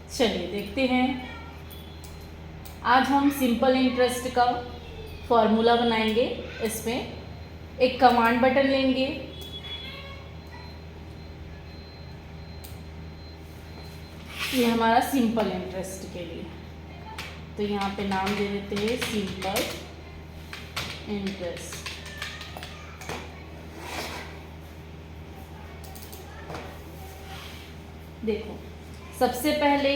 चलिए देखते हैं। आज हम सिंपल इंटरेस्ट का फॉर्मूला बनाएंगे। इसमें एक कमांड बटन लेंगे, ये हमारा सिंपल इंटरेस्ट के लिए, तो यहाँ पे नाम दे देते हैं सिंपल इंटरेस्ट। देखो, सबसे पहले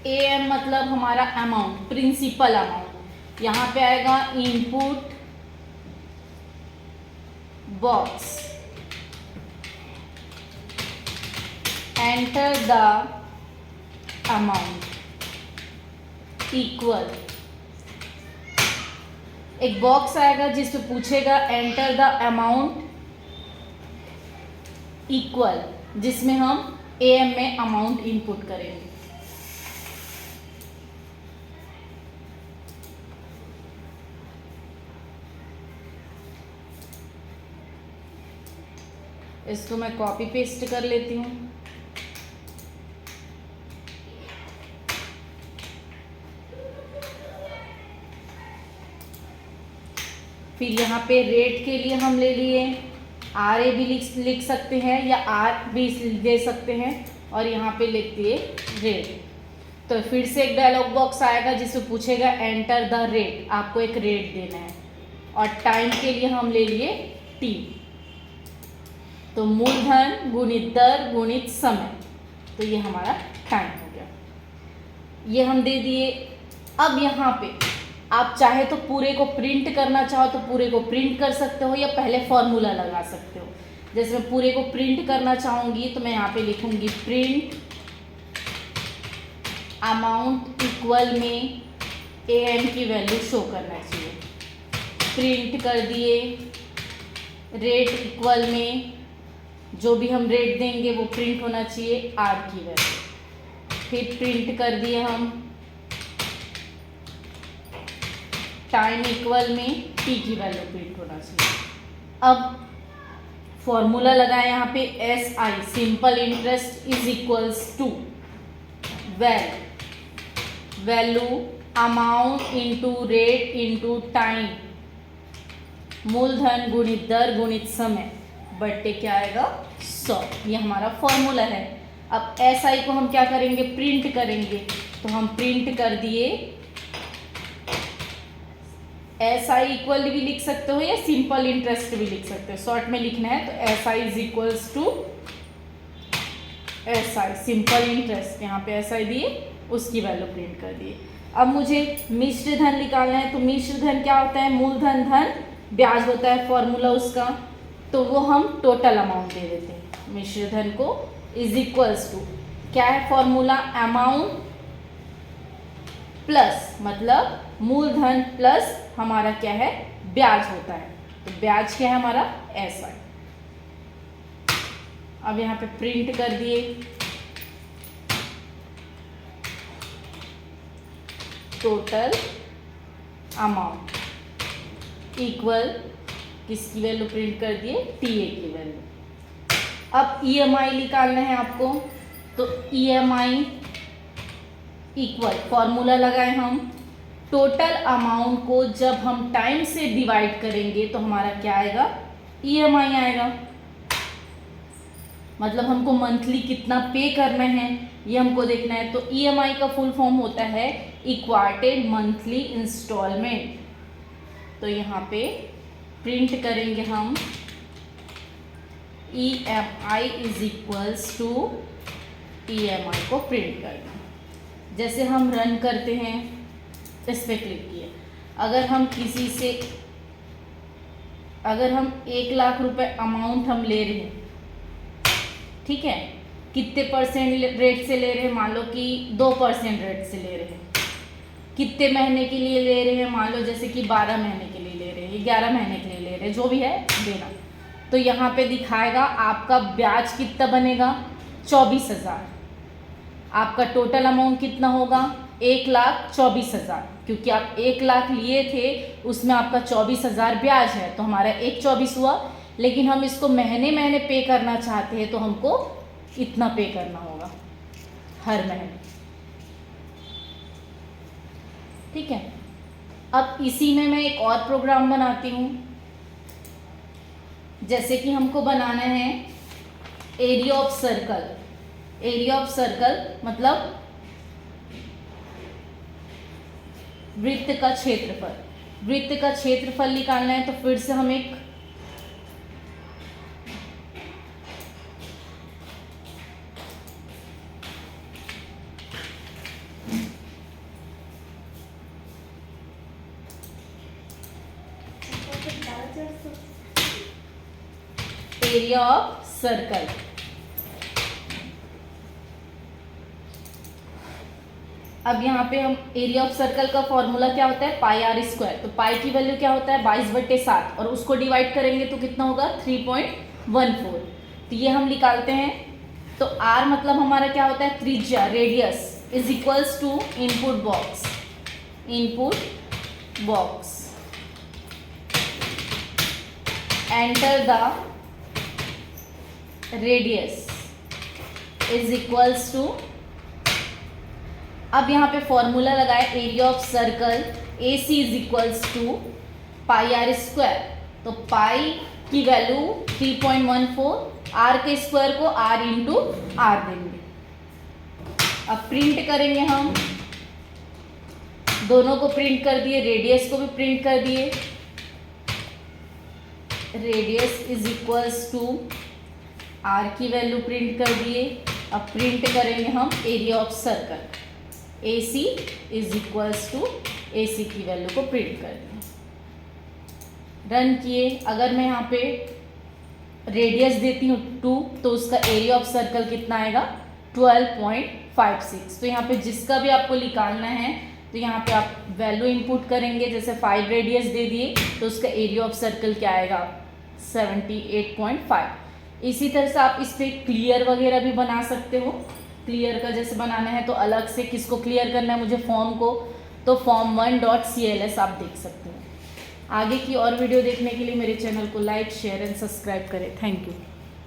AM मतलब हमारा अमाउंट, प्रिंसिपल अमाउंट। यहाँ पे आएगा input box, enter the amount equal, एक बॉक्स आएगा जिसमें पूछेगा एंटर द अमाउंट इक्वल, जिसमें हम AM में अमाउंट इनपुट करेंगे। इसको मैं कॉपी पेस्ट कर लेती हूँ। फिर यहाँ पे रेट के लिए हम ले लिए, RA भी लिख सकते हैं या R भी दे सकते हैं, और यहाँ पे लिख दिए रेट। तो फिर से एक डायलॉग बॉक्स आएगा जिसमें पूछेगा एंटर द रेट, आपको एक रेट देना है, और टाइम के लिए हम ले लिए T। तो मूलधन गुणित दर गुणित समय, तो ये हमारा टाइम हो गया, ये हम दे दिए। अब यहाँ पे आप चाहे तो पूरे को प्रिंट करना चाहो तो पूरे को प्रिंट कर सकते हो, या पहले फॉर्मूला लगा सकते हो। जैसे मैं पूरे को प्रिंट करना चाहूँगी तो मैं यहाँ पे लिखूँगी प्रिंट अमाउंट इक्वल में AM की वैल्यू शो करना चाहिए। प्रिंट कर दिए, रेट इक्वल में जो भी हम रेट देंगे वो प्रिंट होना चाहिए R की वैल्यू। फिर प्रिंट कर दिए हम टाइम इक्वल में T की वैल्यू प्रिंट होना चाहिए। अब फॉर्मूला लगाए यहाँ पे SI, simple interest is equals to value amount into rate into time, मूलधन गुणित दर गुणित समय, बट्टे क्या आएगा 100। ये हमारा फॉर्मूला है। अब SI को हम क्या करेंगे, प्रिंट करेंगे। तो हम प्रिंट कर दिए, SI इक्वल भी लिख सकते हो या सिंपल इंटरेस्ट भी लिख सकते हो, शॉर्ट में लिखना है तो SI is equals to SI simple interest. यहाँ पे SI दिए, उसकी वैल्यू प्रिंट कर दिए। अब मुझे मिश्र धन निकालना है, तो मिश्र धन क्या होता है, मूलधन धन ब्याज होता है फॉर्मूला उसका, तो वो हम टोटल अमाउंट दे देते हैं। मिश्र धन को इज इक्वल्स टू क्या है फॉर्मूला, अमाउंट प्लस, मतलब मूलधन प्लस हमारा क्या है ब्याज होता है, तो ब्याज क्या है हमारा SI। अब यहाँ पे प्रिंट कर दिए, टोटल अमाउंट इक्वल, किसकी वैल्यू प्रिंट कर दिए, TA की वैल्यू। अब EMI निकालना है आपको, तो EMI इक्वल फॉर्मूला लगाए हम, टोटल अमाउंट को जब हम टाइम से डिवाइड करेंगे तो हमारा क्या आएगा, EMI आएगा। मतलब हमको मंथली कितना पे करना है ये हमको देखना है। तो EMI का फुल फॉर्म होता है इक्वाटेड मंथली इंस्टॉलमेंट। तो यहाँ पे प्रिंट करेंगे हम EMI is equals to EMI को प्रिंट करना। जैसे हम रन करते हैं, इस पर क्लिक किए, अगर हम किसी से, अगर हम 1 लाख रुपए अमाउंट हम ले रहे हैं, ठीक है, कितने परसेंट रेट से ले रहे हैं, मान लो कि 2% रेट से ले रहे हैं। कितने महीने के लिए ले रहे हैं, मान लो जैसे कि 12 महीने के लिए ले रहे हैं, 11 महीने के लिए ले रहे हैं, जो भी है देना। तो यहाँ पे दिखाएगा आपका ब्याज कितना बनेगा, 24,000। आपका टोटल अमाउंट कितना होगा, 1,24,000, क्योंकि आप 1 लाख लिए थे, उसमें आपका 24,000 ब्याज है, तो हमारा 1/24 हुआ। लेकिन हम इसको महीने महीने पे करना चाहते हैं तो हमको इतना पे करना होगा हर महीने। ठीक है। अब इसी में मैं एक और प्रोग्राम बनाती हूँ, जैसे कि हमको बनाना है area of circle. Area of circle मतलब वृत्त का क्षेत्रफल। वृत्त का क्षेत्रफल निकालना है, तो फिर से हम एक एरिया ऑफ सर्कल। अब यहाँ पे हम एरिया ऑफ सर्कल का फॉर्मूला क्या होता है, पाई आर स्क्वायर। तो पाई की वैल्यू क्या होता है 22/7, और उसको डिवाइड करेंगे तो कितना होगा 3.14। तो ये हम निकालते हैं। तो आर मतलब हमारा क्या होता है, त्रिज्या, radius, is equals to input box. Input box enter the radius is equals to, अब यहाँ पे फॉर्मूला लगाए area of circle, A C is equals to pi R square. तो पाई की वैल्यू 3.14, आर के स्क्वायर को आर इंटू आर देंगे। अब प्रिंट करेंगे हम, दोनों को प्रिंट कर दिए, रेडियस को भी प्रिंट कर दिए। Radius is equals to R की वैल्यू प्रिंट कर दिए। अब प्रिंट करेंगे हम area of circle, A C is equals to A C की वैल्यू को प्रिंट कर दिए, रन किए। अगर मैं यहाँ पे रेडियस देती हूँ 2, तो उसका एरिया ऑफ सर्कल कितना आएगा 12.56। तो यहाँ पे जिसका भी आपको निकालना है तो यहाँ पे आप वैल्यू इनपुट करेंगे। जैसे 5 रेडियस दे दिए तो उसका एरिया ऑफ सर्कल क्या आएगा 78.5। इसी तरह से आप इस पर क्लियर वगैरह भी बना सकते हो। क्लियर का जैसे बनाना है तो अलग से, किसको क्लियर करना है मुझे, फॉर्म को, तो form1.cls आप देख सकते हैं। आगे की और वीडियो देखने के लिए मेरे चैनल को लाइक, शेयर एंड सब्सक्राइब करें। Thank you.